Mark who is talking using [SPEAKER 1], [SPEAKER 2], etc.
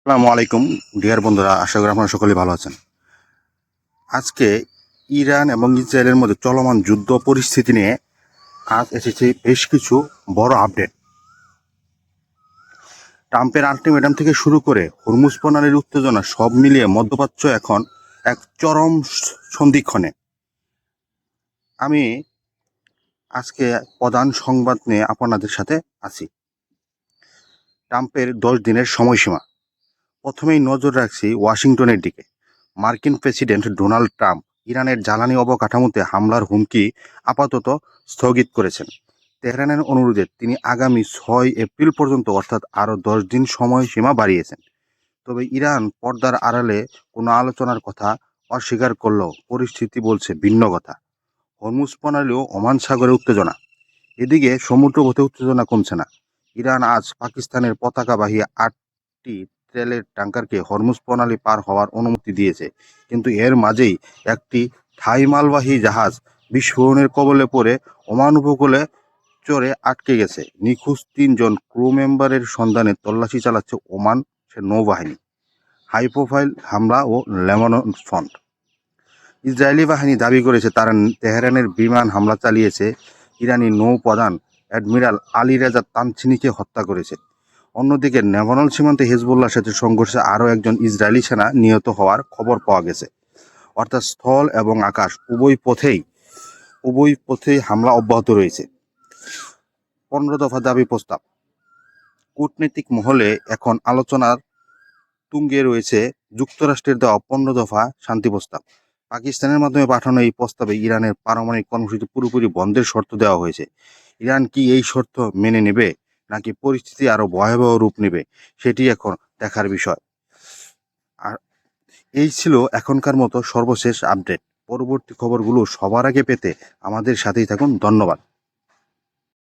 [SPEAKER 1] আসসালামু আলাইকুম ডিয়ার বন্ধুরা, আশা করি আপনারা সকলেই ভালো আছেন। আজকে ইরান এবং ইসরায়েলের মধ্যে চলমান যুদ্ধ পরিস্থিতি নিয়ে আজ এসেছে বেশ কিছু বড় আপডেট। ট্রাম্পের আল্টিমেটাম থেকে শুরু করে হরমুজ প্রণালীর উত্তেজনা সব মিলিয়ে মধ্যপ্রাচ্য এখন এক চরম সন্ধিক্ষণে। আমি আজকে প্রধান সংবাদ নিয়ে আপনাদের সাথে আছি। ট্রাম্পের 10 দিনের সময়সীমা। প্রথমেই নজর রাখছি ওয়াশিংটনের দিকে। মার্কিন প্রেসিডেন্ট ডোনাল্ড ট্রাম্প ইরানের জ্বালানি অবকাঠামোতে হামলার হুমকি আপাতত স্থগিত করেছেন। তেহরানের অনুরোধে তিনি আগামী 6 এপ্রিল পর্যন্ত অর্থাৎ আরও 10 দিন সময়সীমা বাড়িয়েছেন। তবে ইরান পর্দার আড়ালে কোনো আলোচনার কথা অস্বীকার করলেও পরিস্থিতি বলছে ভিন্ন কথা। হরমুজ প্রণালী ও ওমান সাগরে উত্তেজনা। এদিকে সমুদ্রপথে উত্তেজনা কমছে না। ইরান আজ পাকিস্তানের পতাকাবাহী 8টি তেলের ট্যাঙ্কারকে হরমুজ প্রণালী পার হওয়ার অনুমতি দিয়েছে, কিন্তু এর মাঝেই একটি থাই মালবাহী জাহাজ বিস্ফোরণের কবলে পড়ে ওমান উপকূলে চরে আটকে গেছে। নিখোঁজ 3 জন ক্রু মেম্বারের সন্ধানে তল্লাশি চালাচ্ছে ওমান নৌবাহিনী। হাই প্রোফাইল হামলা ও লেবানন ফ্রন্ট। ইসরায়েলি বাহিনী দাবি করেছে তারা তেহরানের বিমান হামলা চালিয়েছে, ইরানি নৌপ্রধান অ্যাডমিরাল আলী রেজা তানচিনিকে হত্যা করেছে। অন্যদিকে লেবানন সীমান্তে হিজবুল্লাহর সাথে সংঘর্ষে আরও একজন ইসরায়েলি সেনা নিহত হওয়ার খবর পাওয়া গেছে। অর্থাৎ স্থল এবং আকাশ উভয় পথেই হামলা অব্যাহত রয়েছে। 15 দফা দাবি প্রস্তাব। কূটনৈতিক মহলে এখন আলোচনার তুঙ্গে রয়েছে যুক্তরাষ্ট্রের দেওয়া 15 দফা শান্তি প্রস্তাব। পাকিস্তানের মাধ্যমে পাঠানো এই প্রস্তাবে ইরানের পারমাণবিক কর্মসূচি পুরোপুরি বন্ধের শর্ত দেওয়া হয়েছে। ইরান কি এই শর্ত মেনে নেবে, নাকি পরিস্থিতি আরও ভয়াবহ রূপ নেবে, সেটি এখন দেখার বিষয়। আর এই ছিল এখনকার মতো সর্বশেষ আপডেট। পরবর্তী খবরগুলো সবার আগে পেতে আমাদের সাথেই থাকুন। ধন্যবাদ।